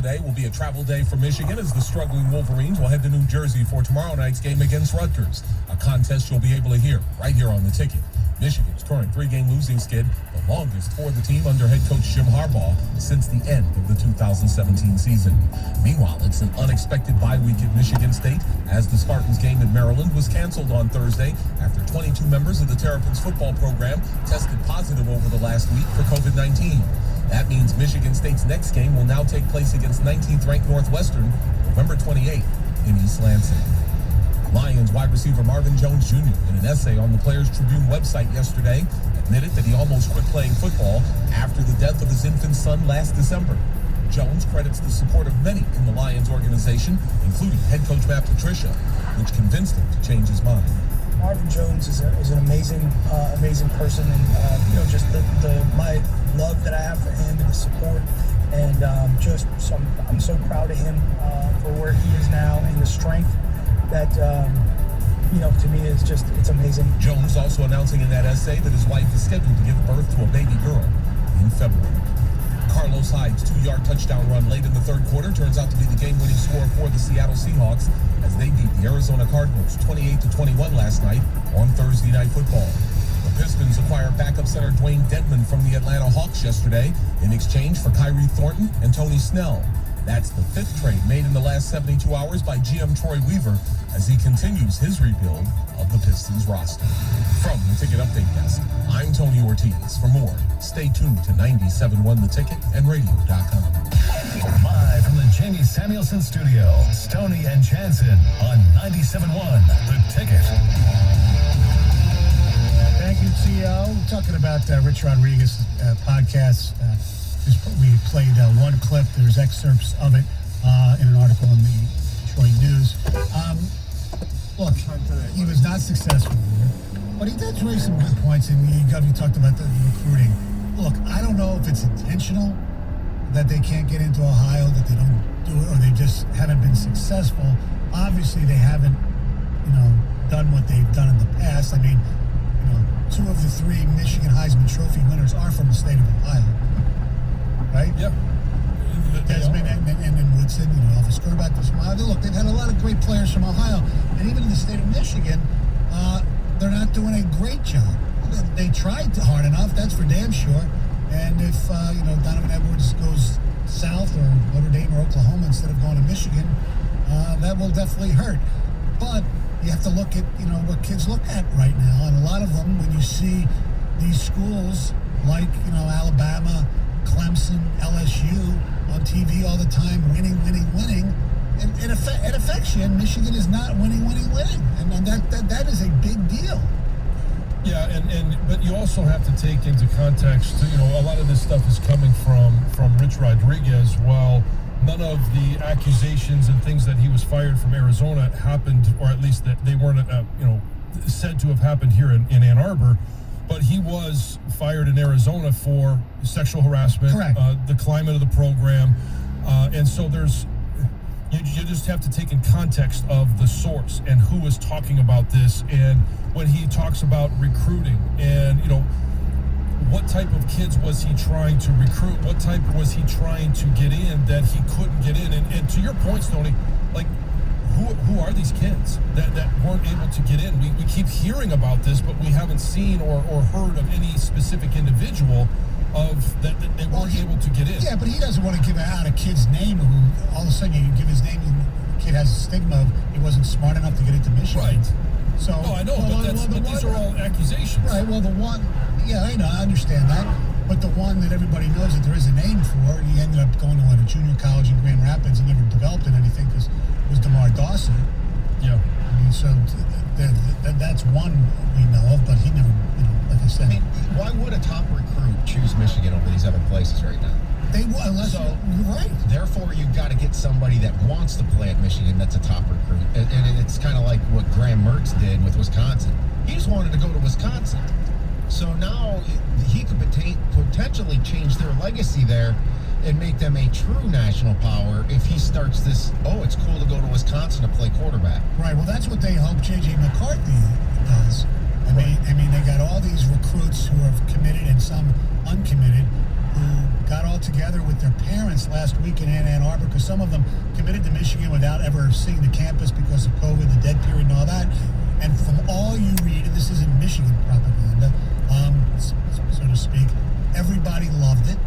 Today will be a travel day for Michigan as the struggling Wolverines will head to New Jersey for tomorrow night's game against Rutgers, a contest you'll be able to hear right here on the ticket. Michigan's current three-game losing skid, the longest for the team under head coach Jim Harbaugh since the end of the 2017 season. Meanwhile, it's an unexpected bye week at Michigan State as the Spartans game in Maryland was canceled on Thursday after 22 members of the Terrapins football program tested positive over the last week for COVID-19. That means Michigan State's next game will now take place against 19th-ranked Northwestern November 28th in East Lansing. Lions wide receiver Marvin Jones Jr., in an essay on the Players Tribune website yesterday, admitted that he almost quit playing football after the death of his infant son last December. Jones credits the support of many in the Lions organization, including head coach Matt Patricia, which convinced him to change his mind. Marvin Jones is an amazing person, and just my love that I have for him and the support, and I'm so proud of him for where he is now and the strength that to me is it's amazing. Jones also announcing in that essay that his wife is scheduled to give birth to a baby girl in February. Carlos Hyde's 2-yard touchdown run late in the third quarter turns out to be the game-winning score for the Seattle Seahawks as they beat the Arizona Cardinals 28-21 last night on Thursday Night Football. The Pistons acquired backup center Dwayne Dedmon from the Atlanta Hawks yesterday in exchange for Kyrie Thornton and Tony Snell. That's the fifth trade made in the last 72 hours by GM Troy Weaver as he continues his rebuild of the Pistons roster. From the Ticket Update Desk, I'm Tony Ortiz. For more, stay tuned to 97.1 The Ticket and radio.com. Live from the Jamie Samuelson Studio, Stoney and Jansen on 97.1 The Ticket. Thank you, T.O. We're talking about Rich Rodriguez podcast. We played one clip. There's excerpts of it in an article in the Detroit News. Look, he was not successful here, but he did raise some good points, and you talked about the recruiting. Look, I don't know if it's intentional that they can't get into Ohio, that they don't do it, or they just haven't been successful. Obviously, they haven't, done what they've done in the past. I mean, 2 of the 3 Michigan Heisman Trophy winners are from the state of Ohio. Right? Yep. Desmond and Woodson, Elvis Grbac was from Ohio. Look, they've had a lot of great players from Ohio. And even in the state of Michigan, they're not doing a great job. They tried hard enough, that's for damn sure. And if, Donovan Edwards goes south or Notre Dame or Oklahoma instead of going to Michigan, that will definitely hurt. But you have to look at, what kids look at right now. And a lot of them, when you see these schools like, Alabama, Clemson, LSU on TV all the time, winning. It affects you, and Michigan is not winning. And that is a big deal. Yeah, but you also have to take into context, a lot of this stuff is coming from Rich Rodriguez. While none of the accusations and things that he was fired from Arizona happened, or at least that they weren't, said to have happened here in Ann Arbor. But he was fired in Arizona for sexual harassment, the climate of the program. And so you just have to take in context of the source and who is talking about this. And when he talks about recruiting and, what type of kids was he trying to recruit? What type was he trying to get in that he couldn't get in? And to your point, Stoney, who are these kids that weren't able to get in? We keep hearing about this, but we haven't seen or heard of any specific individual that they weren't able to get in. Yeah, but he doesn't want to give out a kid's name who all of a sudden you give his name and the kid has a stigma of he wasn't smart enough to get into Michigan. Right. So, no, I know, but these are all accusations. Right, well, I know, I understand that. But the one that everybody knows that there is a name for, he ended up going to a junior college in Grand Rapids and never developed in anything because was DeMar Dawson. Yeah. I mean, so that's one we know of, but he never, like I said. I mean, why would a top recruit choose Michigan over these other places right now? They will, unless you're right. Therefore, you've got to get somebody that wants to play at Michigan that's a top recruit. And it's kind of like what Graham Mertz did with Wisconsin. He just wanted to go to Wisconsin. So now he could potentially change their legacy there and make them a true national power if he starts this, it's cool to go to Wisconsin to play quarterback. Right, well, that's what they hope J.J. McCarthy does. I mean, they got all these recruits who are committed and some uncommitted, who got all together with their parents last week in Ann Arbor, because some of them committed to Michigan without ever seeing the campus because of COVID, the dead period and all that. And from all you read, and this isn't Michigan propaganda, so to speak, everybody loved it.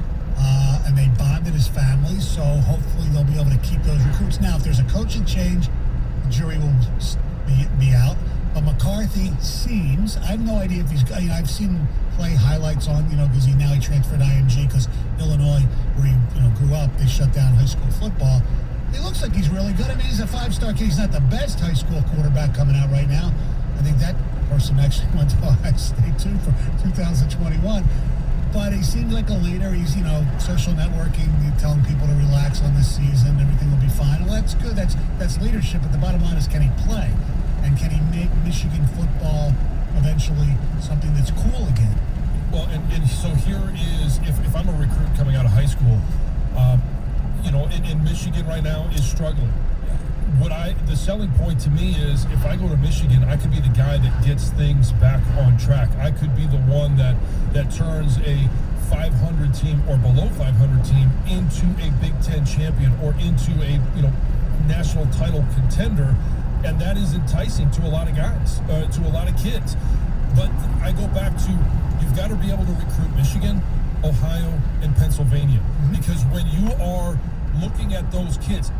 And they bonded as families, so hopefully they'll be able to keep those recruits. Now, if there's a coaching change, the jury will be out. But McCarthy seems, I have no idea if he's, I've seen him play highlights on, because he transferred to IMG because Illinois, where he, grew up, they shut down high school football. He looks like he's really good. I mean, he's a 5-star kid. He's not the best high school quarterback coming out right now. I think that person actually went to Ohio State, too, for 2021. But he seems like a leader. He's, social networking, telling people to relax on this season. Everything will be fine. Well, that's good. That's leadership. But the bottom line is, can he play? And can he make Michigan football eventually something that's cool again? Well, and so here is, if I'm a recruit coming out of high school, and Michigan right now is struggling. The selling point to me is, if I go to Michigan, I could be the guy that gets things back on track. I could be the one that turns a 500 team or below 500 team into a Big Ten champion or into a national title contender, and that is enticing to a lot of guys, to a lot of kids. But I go back to, you've got to be able to recruit Michigan, Ohio, and Pennsylvania, because when you are looking at those kids,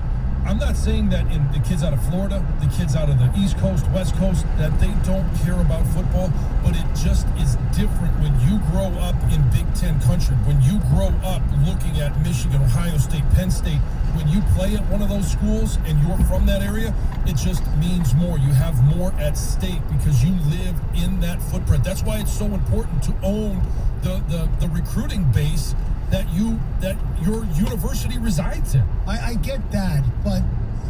I'm not saying that in the kids out of Florida, the kids out of the East Coast, West Coast, that they don't care about football, but it just is different when you grow up in Big Ten country, when you grow up looking at Michigan, Ohio State, Penn State, when you play at one of those schools and you're from that area, it just means more. You have more at stake because you live in that footprint. That's why it's so important to own the recruiting base that your university resides in. I get that, but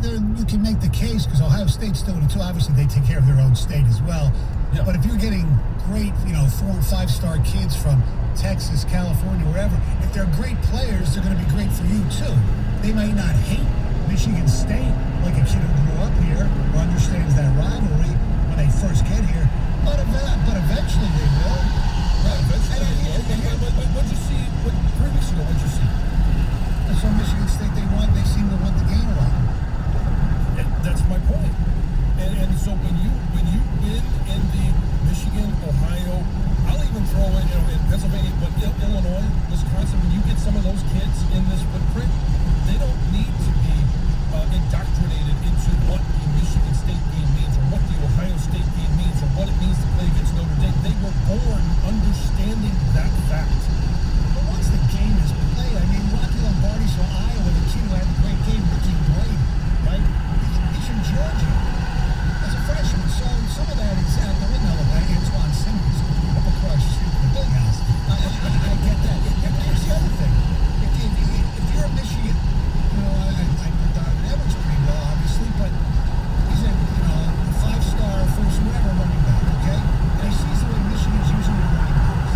you can make the case, because Ohio State's doing it too. Obviously, they take care of their own state as well. Yeah. But if you're getting great, 4- and 5-star kids from Texas, California, wherever, if they're great players, they're going to be great for you too. They might not hate Michigan State like a kid who grew up here or understands that rivalry when they first get here, but eventually they will. Right, eventually they will. But what'd you see? 3 weeks ago, what'd you see? I saw Michigan State. They seem to want the game a lot. That's my point. And so when you win in the Michigan, Ohio, I'll even throw in Pennsylvania, but Illinois, Wisconsin, when you get some of those kids in this footprint, they don't need to be indoctrinated into what the Michigan State game means or what the Ohio State game means or what it means to play against Notre Dame. They were born understanding that fact. But once the game is played, I mean, Rocky Lombardi saw Iowa, the kid who had a great game, Ricky Blade, right? He's from Georgia as a freshman, so some of that is out the window. Like Antoine Simmons up across the street from the big house. I get that. And here's the other thing. If you're a Michigan, I know Donovan Edwards pretty well, obviously, but he's a 5-star first whatever running back, okay? And he sees the way Michigan's using their running backs.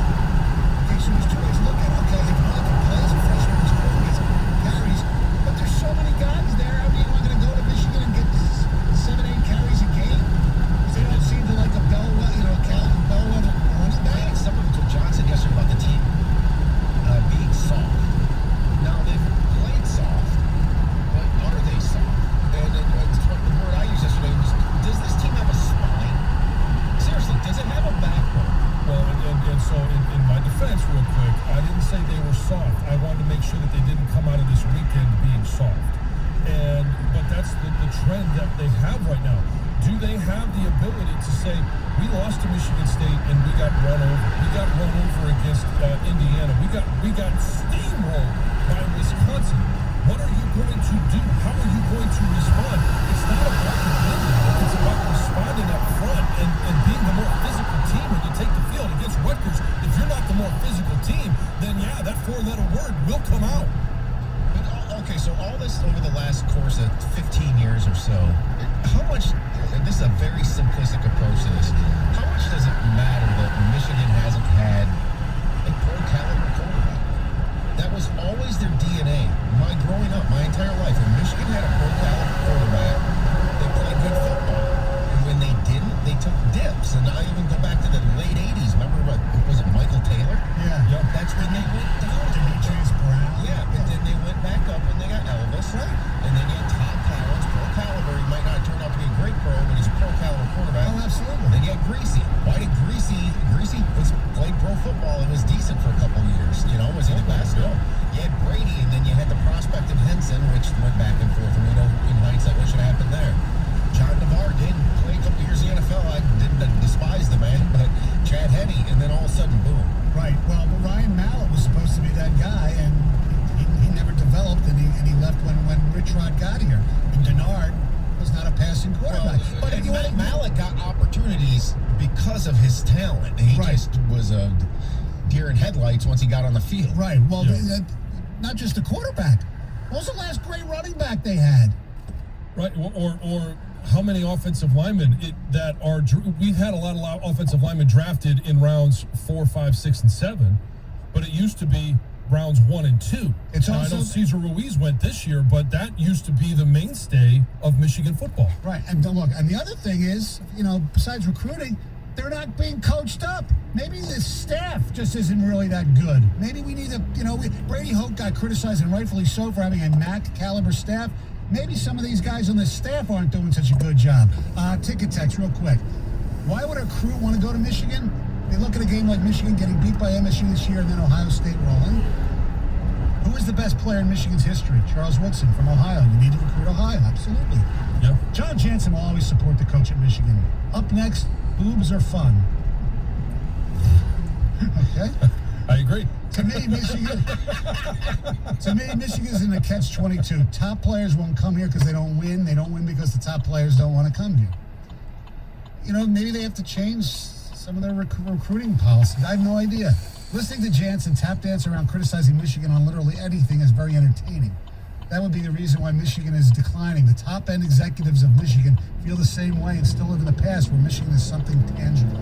Okay, so there's two ways to look at it. Okay, if Mike can play as a freshman, he's going to get carries, but there's so many guys there. I mean, am I going to go to Michigan and get 7-8 carries a game? Because they don't seem to like a bellwether running back. Some of what John said yesterday about the team being soft. Now, they've played soft, but are they soft? And the word I used yesterday was, does this team have a spine? Seriously, does it have a backbone? Well, and so in my defense, real quick, I didn't say they were soft. I wanted to make sure that they didn't come out of this weekend being soft. But that's the trend that they have right now. Do they have the ability to say, we lost to Michigan State and we got run over. We got run over against Indiana. We got steamrolled by Wisconsin. What are you going to do? How are you going to respond? It's not about defending. It's about responding up front and being the more physical team when you take the field against Rutgers. If you're not the more physical team, then yeah, that 4-letter word will come out. Okay, so all this over the last course of 15 years or so, how much, and this is a very simplistic approach to this, how much does it matter that Michigan hasn't had a pro caliber quarterback? That was always their DNA. Growing up, my entire life, when Michigan had a pro caliber quarterback, they played good football. And when they didn't, they took dips. And I even go back to the late 80s. Remember was it Michael Taylor? Yeah. That's when they went down to went back and forth, and we know in hindsight what should have happened there. John DeMar did play a couple years in the NFL. I didn't despise the man, but Chad Henne, and then all of a sudden, boom. Right. Well, but Ryan Mallett was supposed to be that guy, and he never developed, and he left when Rich Rod got here. And Denard was not a passing quarterback. But if Mallett got opportunities because of his talent. He just was a deer in headlights once he got on the field. Right. Well, not just a quarterback. What was the last great running back they had? Right. Or how many offensive linemen we've had a lot of offensive linemen drafted in rounds 4, 5, 6, and 7, but it used to be rounds 1 and 2. It's now, also, I know Cesar Ruiz went this year, but that used to be the mainstay of Michigan football. Right. And look, and the other thing is, besides recruiting, they're not being coached up. Maybe the staff just isn't really that good. Maybe we need Brady Hoke got criticized, and rightfully so, for having a MAC caliber staff. Maybe some of these guys on the staff aren't doing such a good job. Ticket text real quick. Why would a crew want to go to Michigan? They look at a game like Michigan getting beat by MSU this year and then Ohio State rolling. Who is the best player in Michigan's history? Charles Woodson from Ohio. You need to recruit Ohio. Absolutely. Yeah. John Jansen will always support the coach at Michigan. Up next, boobs are fun. Okay. I agree. To me, Michigan's in a catch-22. Top players won't come here because they don't win. They don't win because the top players don't want to come here. Maybe they have to change some of their recruiting policies. I have no idea. Listening to Jansen tap dance around criticizing Michigan on literally anything is very entertaining. That would be the reason why Michigan is declining. The top-end executives of Michigan feel the same way and still live in the past where Michigan is something tangible.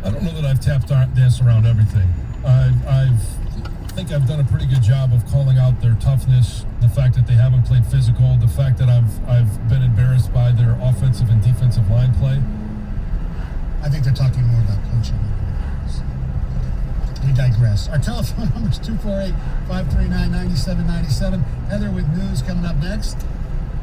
I don't know that I've tap danced around everything. I think I've done a pretty good job of calling out their toughness, the fact that they haven't played physical, the fact that I've been embarrassed by their offensive and defensive line play. I think they're talking more about coaching. We digress. Our telephone number is 248-539-9797. Heather with news coming up next.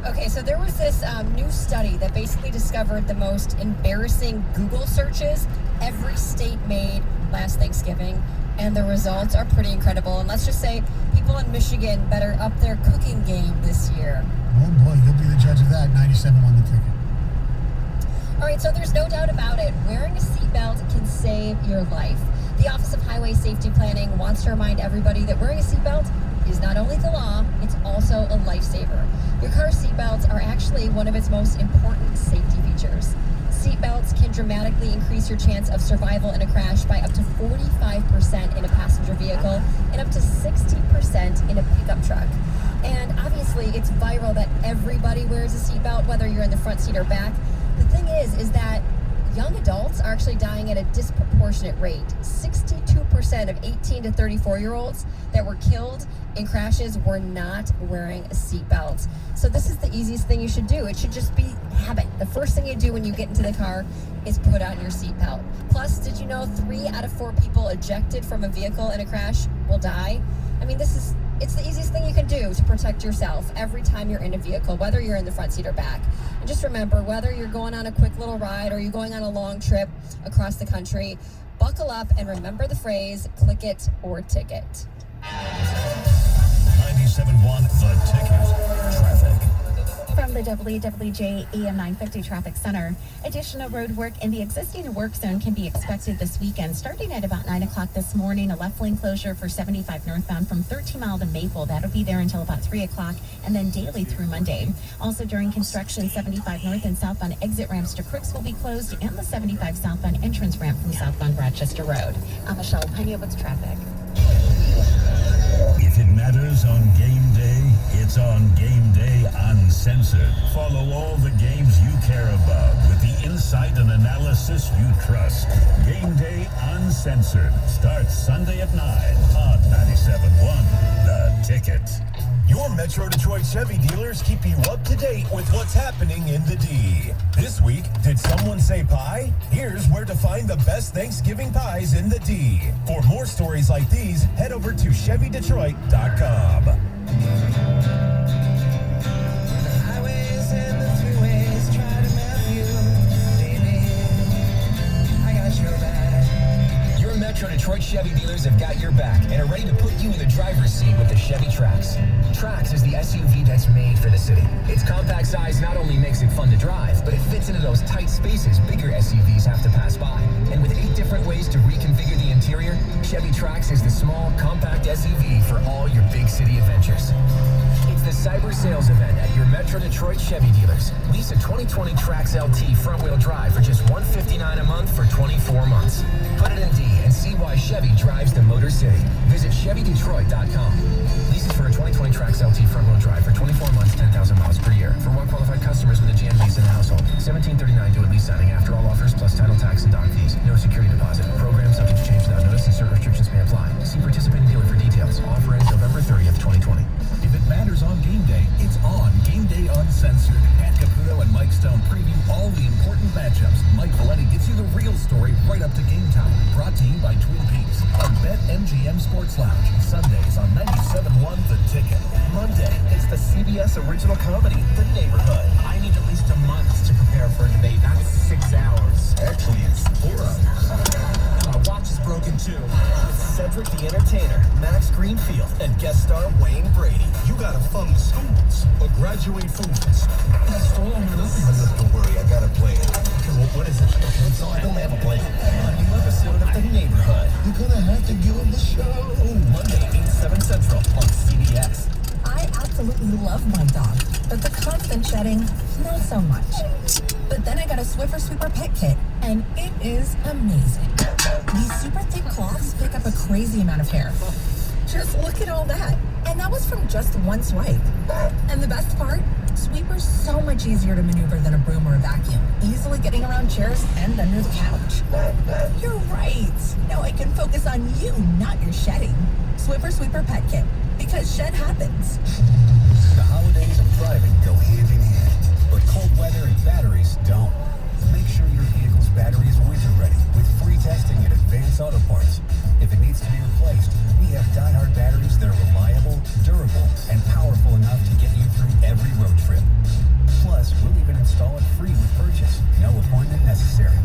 Okay, so there was this new study that basically discovered the most embarrassing Google searches every state made last Thanksgiving, and the results are pretty incredible. And let's just say people in Michigan better up their cooking game this year. Oh boy, you'll be the judge of that. 97 won the ticket. All right, so there's no doubt about it. Wearing a seatbelt can save your life. The Office of Highway Safety Planning wants to remind everybody that wearing a seatbelt is not only the law, it's also a lifesaver. Your car seatbelts are actually one of its most important safety features. Seatbelts can dramatically increase your chance of survival in a crash by up to 45% in a passenger vehicle and up to 60% in a pickup truck. And obviously, it's vital that everybody wears a seatbelt, whether you're in the front seat or back. The thing is that young adults are actually dying at a disproportionate rate. 62% of 18 to 34-year-olds that were killed in crashes were not wearing a seatbelt. So this is the easiest thing you should do. It should just be habit. The first thing you do when you get into the car is put on your seatbelt. Plus, did you know 3 out of 4 people ejected from a vehicle in a crash will die? I mean, it's the easiest thing you can do to protect yourself every time you're in a vehicle, whether you're in the front seat or back. And just remember, whether you're going on a quick little ride or you're going on a long trip across the country, buckle up and remember the phrase, click it or ticket. 97.1 The Ticket. Traffic. From the WWJ AM 950 Traffic Center, additional road work in the existing work zone can be expected this weekend, starting at about 9 o'clock this morning. A left lane closure for 75 northbound from 13 Mile to Maple. That'll be there until about 3 o'clock, and then daily through Monday. Also during construction, 75 north and southbound exit ramps to Crooks will be closed, and the 75 southbound entrance ramp from southbound Rochester Road. I'm Michelle Pena with traffic. If it matters on game day, it's on Game Day Uncensored. Follow all the games you care about with the insight and analysis you trust. Game Day Uncensored starts Sunday at 9 on 97.1 The Ticket. Your Metro Detroit Chevy dealers keep you up to date with what's happening in the D. This week, did someone say pie? Here's where to find the best Thanksgiving pies in the D. For more stories like these, head over to ChevyDetroit.com. Metro Detroit Chevy dealers have got your back and are ready to put you in the driver's seat with the Chevy Trax. Trax is the SUV that's made for the city. Its compact size not only makes it fun to drive, but it fits into those tight spaces bigger SUVs have to pass by. And with 8 different ways to reconfigure the interior, Chevy Trax is the small, compact SUV for all your big city adventures. It's the Cyber Sales Event at your Metro Detroit Chevy dealers. Lease a 2020 Trax LT front-wheel drive for just $159 a month for 24 months. Put it in D and see why Chevy drives the Motor City. Visit ChevyDetroit.com. Leases for a 2020 Trax LT front-wheel drive for 24 months, 10,000 miles per year. For well-qualified customers with a GM lease in the household. $17.39 due at lease signing after all offers plus title, tax, and dock fees. No security deposit. Program subject to change without notice and certain restrictions may apply. See participating dealer for details. Offer ends November 30th, 2020. If it matters on game day, it's on Game Day Uncensored. Pat Caputo and Mike Stone preview all the important matchups. Mike Valenti gets you the real story right up to game time. Brought to you by Twin Peaks on BetMGM Sports Lounge. Sundays on 97.1 The Ticket. Monday, it's the CBS original comedy, The Neighborhood. I need at least a month to prepare for a debate. That's 6 hours. Actually, it's 4 hours. My watch is broken too. With Cedric the Entertainer, Max Greenfield, and guest star Wayne Brady. You gotta fund the students or graduate fools. Don't worry, I gotta play it. What is it? I don't have a play. A new episode of The Neighborhood. You're gonna have to give them the show. Monday, 8, 7 Central on CBS. I absolutely love my dog, but the constant shedding, not so much. But then I got a Swiffer Sweeper Pet Kit, and it is amazing. These super thick cloths pick up a crazy amount of hair. Just look at all that. And that was from just one swipe. And the best part? Sweeper's so much easier to maneuver than a broom or a vacuum, easily getting around chairs and under the couch. You're right. Now I can focus on you, not your shedding. Swiffer Sweeper Pet Kit, because shed happens. The holidays and driving go hand in hand, but cold weather and batteries don't. Make sure your vehicle's battery is winter ready with free testing at Advance Auto Parts. If it needs to be replaced, we have Die-Hard batteries that are reliable, durable, and powerful enough to get you through every road trip. Plus, we'll even install it free with purchase. No appointment necessary.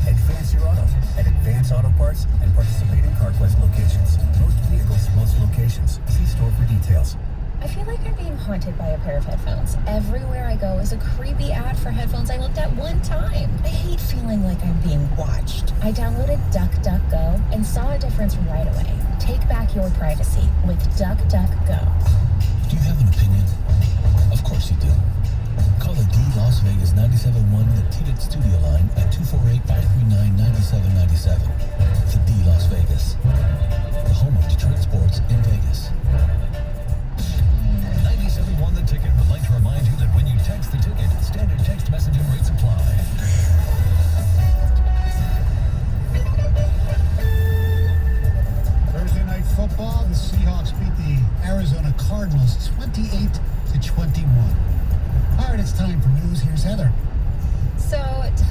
Advance your auto at Advance Auto Parts and participating CarQuest locations. Most vehicles, most locations. See store for details. I feel like I'm being haunted by a pair of headphones. Everywhere I go is a creepy ad for headphones I looked at one time. I hate feeling like I'm being watched. I downloaded DuckDuckGo and saw a difference right away. Take back your privacy with DuckDuckGo. Do you have an opinion? Of course you do. Call the D Las Vegas 97.1 the Ticket Studio line at 248-539-9797. The D Las Vegas, the home of Detroit sports in Vegas. 97.1 The Ticket would like to remind you that when you text the ticket, standard text messaging rates apply. Thursday night football, the Seahawks beat the Arizona Cardinals 28-21. All right, it's time for news. Here's Heather. So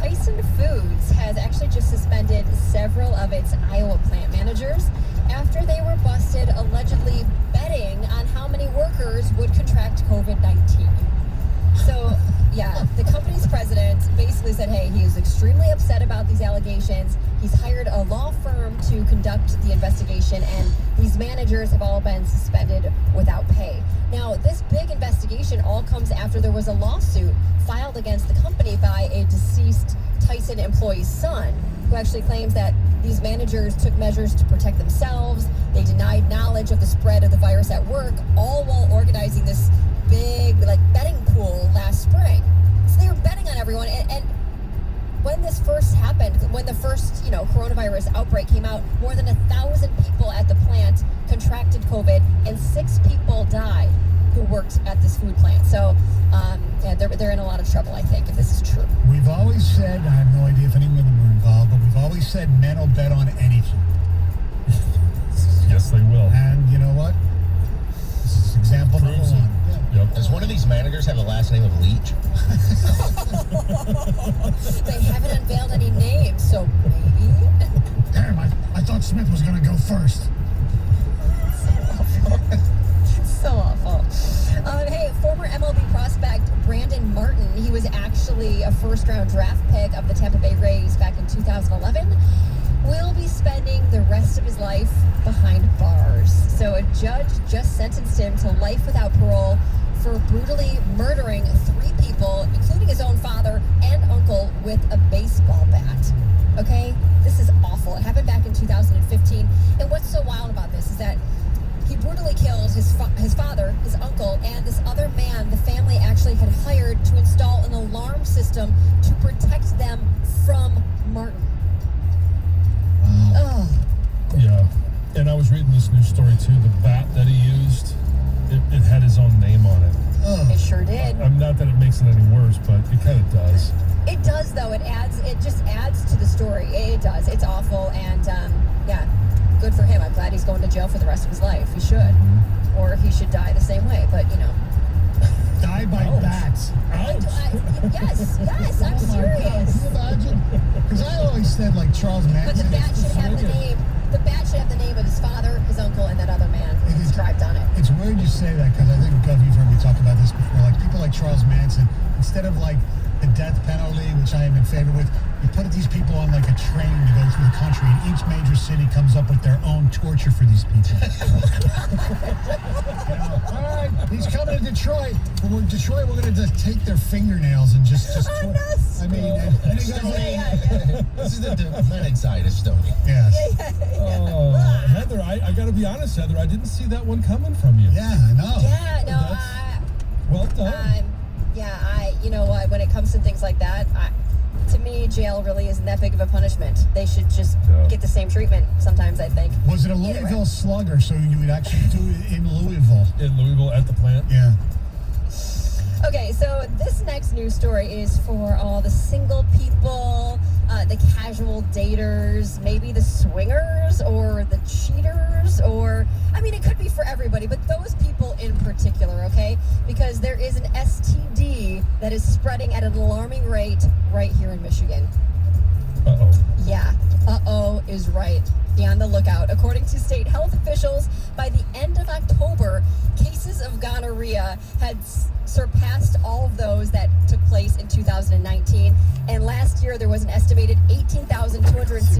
Tyson Foods has actually just suspended several of its Iowa plant managers after they were busted allegedly betting on how many workers would contract COVID-19. So, yeah, the company's president basically said, hey, he is extremely upset about these allegations. He's hired a law firm to conduct the investigation, and these managers have all been suspended without pay. Now, this big investigation all comes after there was a lawsuit filed against the company by a deceased Tyson employee's son, who actually claims that these managers took measures to protect themselves. They denied knowledge of the spread of the virus at work, all while organizing this big, betting pool last spring. So they were betting on everyone. And when this first happened, when the first, coronavirus outbreak came out, more than 1,000 people at the plant contracted COVID, and 6 people died who worked at this food plant. So, they're in a lot of trouble, I think, if this is true. We've always said, I have no idea if any women were involved, but we've always said men will bet on anything. Yes, they will. And you know what? This is example number Proves it. one. Yeah. Yep. Does one of these managers have a last name of Leach? They haven't unveiled any names, so maybe. Damn, I thought Smith was going to go first. So awful. Hey, former MLB prospect Brandon Martin, he was actually a first-round draft pick of the Tampa Bay Rays back in 2011. will be spending the rest of his life behind bars. So a judge just sentenced him to life without parole for brutally murdering 3 people, including his own father and uncle, with a baseball bat. Okay? This is awful. It happened back in 2015. And what's so wild about this is that he brutally killed his father, his uncle, and this other man the family actually had hired to install an alarm system to protect them from Martin. Oh. Yeah. And I was reading this news story too. The bat that he used, it had his own name on it. It sure did. I'm not that it makes it any worse, but it kind of does. It does, though. It just adds to the story. It does. It's awful, and yeah, good for him. I'm glad he's going to jail for the rest of his life. He should, or he should die the same way. But Die by bats. yes, I'm Oh my God, serious. can you imagine? Because I always said like Charles But Manson. the bat should have the name. The bat should have the name of his father, his uncle, and that other man inscribed on it. It's weird you say that because I think, Gov, you've heard me talk about this before. Like people like Charles Manson, instead of like the death penalty, which I am in favor with, you put these people on like a train to go through the country, and each major city comes up with their own torture for these people. All right, he's coming to Detroit. But we're Detroit. We're going to just take their fingernails and just. I mean, and he goes, This is the demonic side of Stoney. yes. Oh, Heather, I got to be honest, Heather, I didn't see that one coming from you. Yeah, I know. Yeah, no, Well done. you know what? When it comes to things like that, to me, jail really isn't that big of a punishment. They should just get the same treatment. Sometimes I think. Was it a Either way. Louisville Slugger? So you would actually do it in Louisville? In Louisville at the plant. Yeah. Okay, so this next news story is for all the single people, the casual daters, maybe the swingers or the cheaters, or, I mean, it could be for everybody, but those people in particular, okay? Because there is an STD that is spreading at an alarming rate right here in Michigan. Uh-oh. Yeah, uh-oh is right. Be on the lookout. According to state health officials, by the end of October, cases of gonorrhea had surpassed all of those that took place in 2019. And last year, there was an estimated 18,260